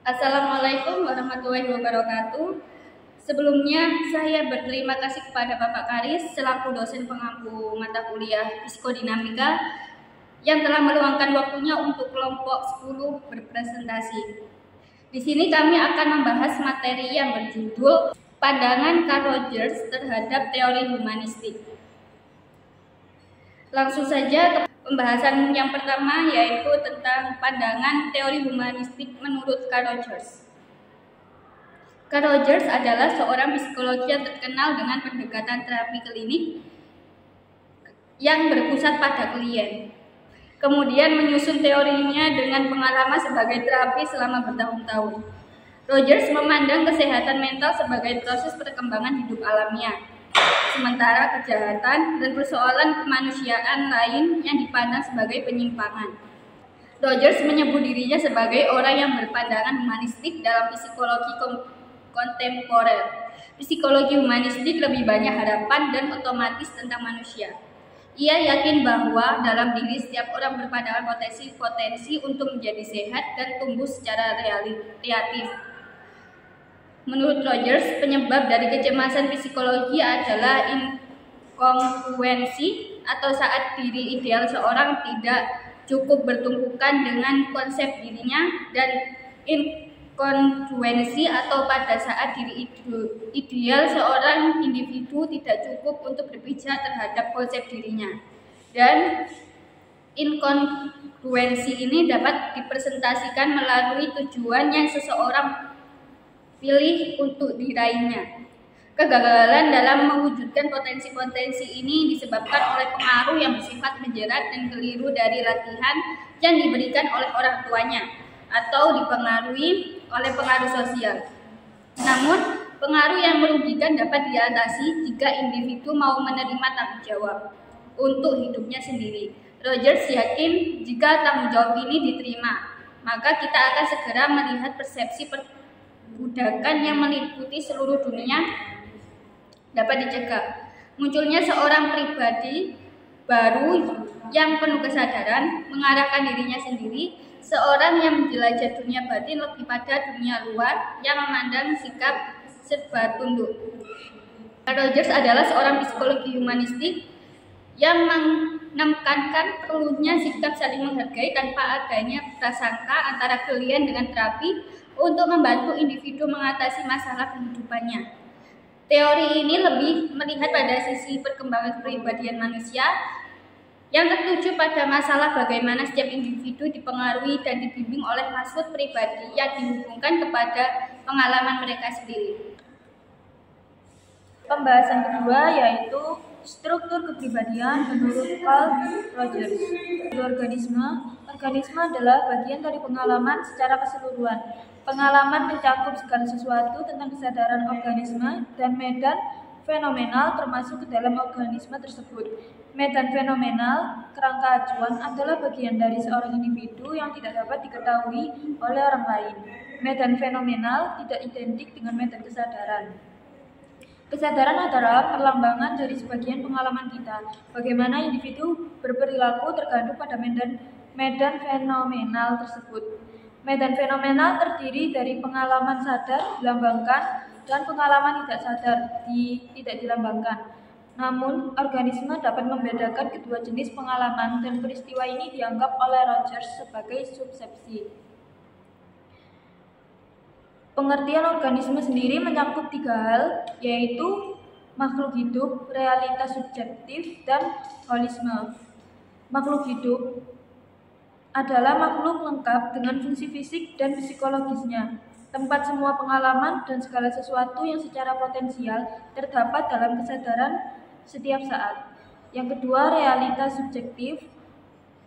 Assalamualaikum warahmatullahi wabarakatuh. Sebelumnya, saya berterima kasih kepada Bapak Karis selaku dosen pengampu mata kuliah Psikodinamika yang telah meluangkan waktunya untuk kelompok 10 berpresentasi. Di sini kami akan membahas materi yang berjudul Pandangan Carl Rogers terhadap Teori Humanistik. Langsung saja ke pembahasan yang pertama, yaitu tentang pandangan teori humanistik menurut Carl Rogers. Carl Rogers adalah seorang psikologi yang terkenal dengan pendekatan terapi klinik yang berpusat pada klien. Kemudian menyusun teorinya dengan pengalaman sebagai terapi selama bertahun-tahun. Rogers memandang kesehatan mental sebagai proses perkembangan hidup alamiah, sementara kejahatan dan persoalan kemanusiaan lain yang dipandang sebagai penyimpangan. Rogers menyebut dirinya sebagai orang yang berpandangan humanistik dalam psikologi kontemporer. Psikologi humanistik lebih banyak harapan dan otomatis tentang manusia. Ia yakin bahwa dalam diri setiap orang berpandangan potensi untuk menjadi sehat dan tumbuh secara kreatif. Menurut Rogers, penyebab dari kecemasan psikologi adalah inkongruensi atau saat diri ideal seorang tidak cukup bertumpukan dengan konsep dirinya, dan inkongruensi atau pada saat diri ideal seorang individu tidak cukup untuk berpijak terhadap konsep dirinya. Dan inkongruensi ini dapat dipresentasikan melalui tujuan yang seseorang pilih untuk diraihnya. Kegagalan dalam mewujudkan potensi-potensi ini disebabkan oleh pengaruh yang bersifat menjerat dan keliru dari latihan yang diberikan oleh orang tuanya atau dipengaruhi oleh pengaruh sosial. Namun, pengaruh yang merugikan dapat diatasi jika individu mau menerima tanggung jawab untuk hidupnya sendiri. Rogers yakin jika tanggung jawab ini diterima, maka kita akan segera melihat persepsi perbudakan yang meliputi seluruh dunia dapat dicegah. Munculnya seorang pribadi baru yang penuh kesadaran, mengarahkan dirinya sendiri, seorang yang menjelajah dunia batin lebih pada dunia luar, yang memandang sikap serba tunduk. Rogers adalah seorang psikologi humanistik yang menekankan perlunya sikap saling menghargai tanpa adanya prasangka antara klien dengan terapi untuk membantu individu mengatasi masalah kehidupannya. Teori ini lebih melihat pada sisi perkembangan kepribadian manusia yang tertuju pada masalah bagaimana setiap individu dipengaruhi dan dibimbing oleh maksud pribadi yang dihubungkan kepada pengalaman mereka sendiri. Pembahasan kedua yaitu struktur kepribadian menurut Carl Rogers. Organisme adalah bagian dari pengalaman secara keseluruhan. Pengalaman mencakup segala sesuatu tentang kesadaran organisme dan medan fenomenal termasuk ke dalam organisme tersebut. Medan fenomenal, kerangka acuan, adalah bagian dari seorang individu yang tidak dapat diketahui oleh orang lain. Medan fenomenal tidak identik dengan medan kesadaran. Kesadaran adalah perlambangan dari sebagian pengalaman kita. Bagaimana individu berperilaku tergantung pada medan fenomenal tersebut. Medan fenomenal terdiri dari pengalaman sadar dilambangkan dan pengalaman tidak sadar tidak dilambangkan. Namun, organisme dapat membedakan kedua jenis pengalaman dan peristiwa ini dianggap oleh Rogers sebagai subsepsi. Pengertian organisme sendiri mencakup 3 hal, yaitu makhluk hidup, realitas subjektif, dan holisme. Makhluk hidup adalah makhluk lengkap dengan fungsi fisik dan psikologisnya, tempat semua pengalaman dan segala sesuatu yang secara potensial terdapat dalam kesadaran setiap saat. Yang kedua, realitas subjektif.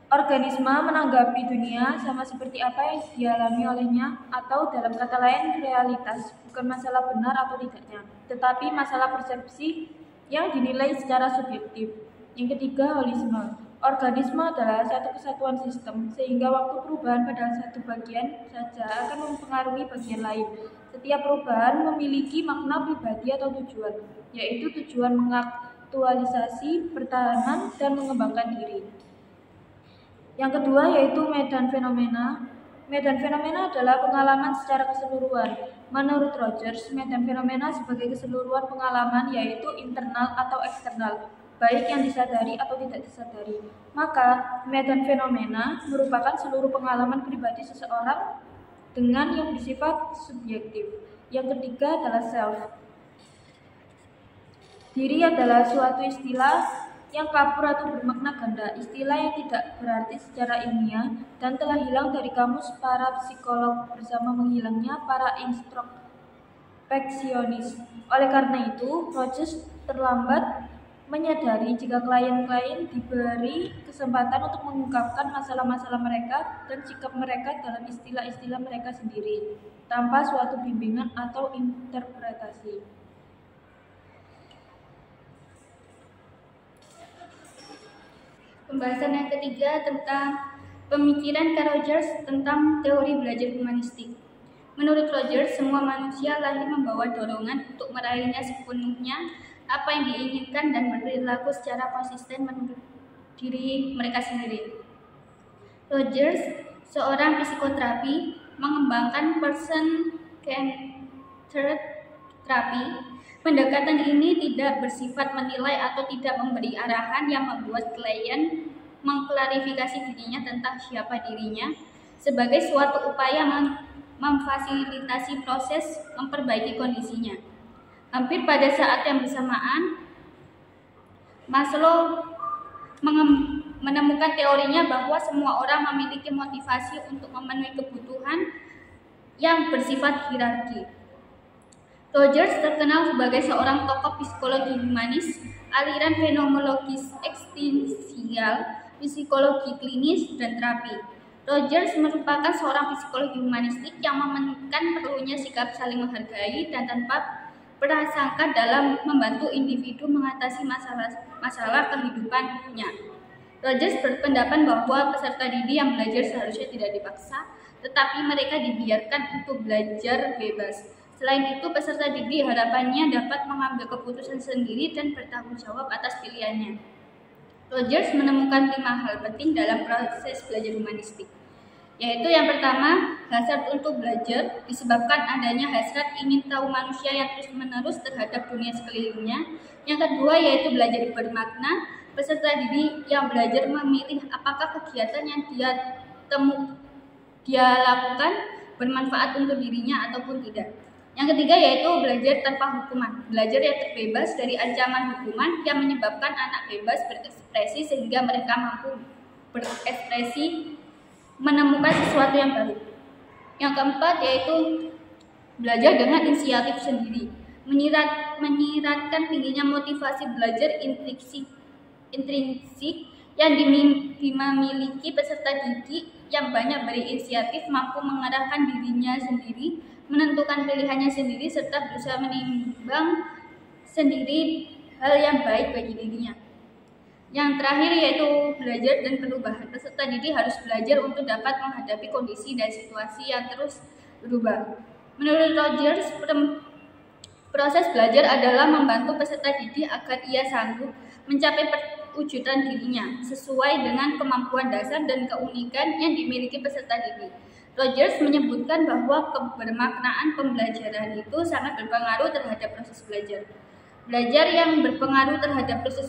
Organisme menanggapi dunia sama seperti apa yang dialami olehnya, atau dalam kata lain, realitas bukan masalah benar atau tidaknya, tetapi masalah persepsi yang dinilai secara subjektif. Yang ketiga, holisme. Organisme adalah satu kesatuan sistem, sehingga waktu perubahan pada satu bagian saja akan mempengaruhi bagian lain. Setiap perubahan memiliki makna pribadi atau tujuan, yaitu tujuan mengaktualisasi, pertahanan, dan mengembangkan diri. Yang kedua yaitu medan fenomena. Medan fenomena adalah pengalaman secara keseluruhan. Menurut Rogers, medan fenomena sebagai keseluruhan pengalaman yaitu internal atau eksternal, baik yang disadari atau tidak disadari. Maka, medan fenomena merupakan seluruh pengalaman pribadi seseorang dengan yang bersifat subjektif. Yang ketiga adalah self. Diri adalah suatu istilah yang kapur atau bermakna ganda, istilah yang tidak berarti secara ilmiah dan telah hilang dari kamus para psikolog bersama menghilangnya para introspeksionis. Oleh karena itu, Rogers terlambat menyadari jika klien-klien diberi kesempatan untuk mengungkapkan masalah-masalah mereka dan sikap mereka dalam istilah-istilah mereka sendiri, tanpa suatu bimbingan atau interpretasi. Pembahasan yang ketiga tentang pemikiran Rogers tentang teori belajar humanistik. Menurut Rogers, semua manusia lahir membawa dorongan untuk meraihnya sepenuhnya apa yang diinginkan dan berperilaku secara konsisten menurut diri mereka sendiri. Rogers, seorang psikoterapi, mengembangkan person-centered therapy. Pendekatan ini tidak bersifat menilai atau tidak memberi arahan yang membuat klien mengklarifikasi dirinya tentang siapa dirinya sebagai suatu upaya memfasilitasi proses memperbaiki kondisinya. Hampir pada saat yang bersamaan, Maslow menemukan teorinya bahwa semua orang memiliki motivasi untuk memenuhi kebutuhan yang bersifat hierarki. Rogers terkenal sebagai seorang tokoh psikologi humanis, aliran fenomenologis eksistensial, psikologi klinis, dan terapi. Rogers merupakan seorang psikologi humanistik yang memenukan perlunya sikap saling menghargai dan tanpa prasangka dalam membantu individu mengatasi masalah kehidupannya. Rogers berpendapat bahwa peserta didik yang belajar seharusnya tidak dipaksa, tetapi mereka dibiarkan untuk belajar bebas. Selain itu, peserta didik harapannya dapat mengambil keputusan sendiri dan bertanggung jawab atas pilihannya. Rogers menemukan 5 hal penting dalam proses belajar humanistik, yaitu yang pertama, hasrat untuk belajar disebabkan adanya hasrat ingin tahu manusia yang terus-menerus terhadap dunia sekelilingnya. Yang kedua, yaitu belajar bermakna. Peserta didik yang belajar memilih apakah kegiatan yang dia lakukan bermanfaat untuk dirinya ataupun tidak. Yang ketiga yaitu belajar tanpa hukuman, belajar yang terbebas dari ancaman hukuman yang menyebabkan anak bebas berekspresi sehingga mereka mampu berekspresi menemukan sesuatu yang baru. Yang keempat yaitu belajar dengan inisiatif sendiri, menyiratkan tingginya motivasi belajar intrinsik yang dimiliki peserta didik yang banyak berinisiatif, mampu mengarahkan dirinya sendiri, menentukan pilihannya sendiri, serta berusaha menimbang sendiri hal yang baik bagi dirinya. Yang terakhir yaitu belajar dan perubahan. Peserta didik harus belajar untuk dapat menghadapi kondisi dan situasi yang terus berubah. Menurut Rogers, proses belajar adalah membantu peserta didik agar ia sanggup mencapai perwujudan dirinya sesuai dengan kemampuan dasar dan keunikan yang dimiliki peserta didik. Rogers menyebutkan bahwa kebermaknaan pembelajaran itu sangat berpengaruh terhadap proses belajar. Belajar yang berpengaruh terhadap proses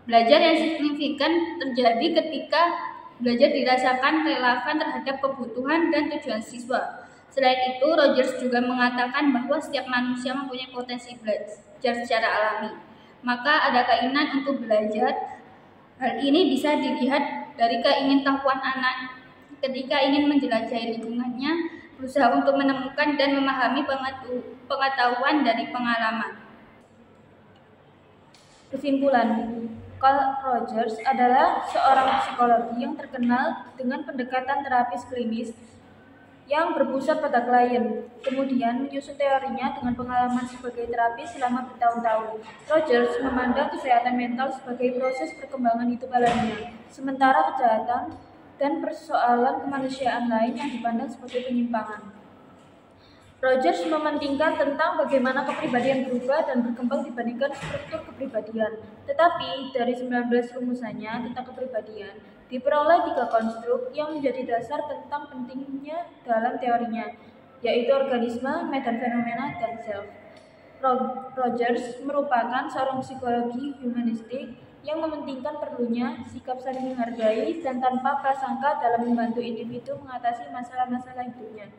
belajar yang signifikan terjadi ketika belajar dirasakan relevan terhadap kebutuhan dan tujuan siswa. Selain itu, Rogers juga mengatakan bahwa setiap manusia mempunyai potensi belajar secara alami. Maka ada keinginan untuk belajar. Hal ini bisa dilihat dari keingintahuan anak ketika ingin menjelajahi lingkungannya, berusaha untuk menemukan dan memahami pengetahuan dari pengalaman. Kesimpulan, Carl Rogers adalah seorang psikologi yang terkenal dengan pendekatan terapis klinis yang berpusat pada klien, kemudian menyusun teorinya dengan pengalaman sebagai terapis selama bertahun-tahun. Rogers memandang kesehatan mental sebagai proses perkembangan hidup alamiah, sementara kejahatan dan persoalan kemanusiaan lain yang dipandang sebagai penyimpangan. Rogers mementingkan tentang bagaimana kepribadian berubah dan berkembang dibandingkan struktur kepribadian. Tetapi dari 19 rumusannya tentang kepribadian, diperoleh 3 konstruk yang menjadi dasar tentang pentingnya dalam teorinya, yaitu organisme, medan fenomena, dan self. Rogers merupakan seorang psikologi humanistik yang mementingkan perlunya sikap saling menghargai dan tanpa prasangka dalam membantu individu mengatasi masalah-masalah hidupnya.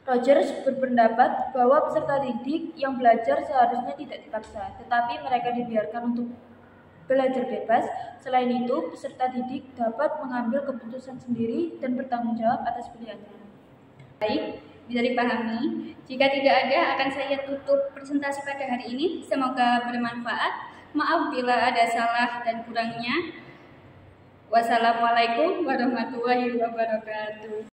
Rogers berpendapat bahwa peserta didik yang belajar seharusnya tidak dipaksa, tetapi mereka dibiarkan untuk belajar bebas. Selain itu, peserta didik dapat mengambil keputusan sendiri dan bertanggung jawab atas pilihannya. Baik, bisa dipahami. Jika tidak ada, akan saya tutup presentasi pada hari ini. Semoga bermanfaat. Maaf bila ada salah dan kurangnya. Wassalamualaikum warahmatullahi wabarakatuh.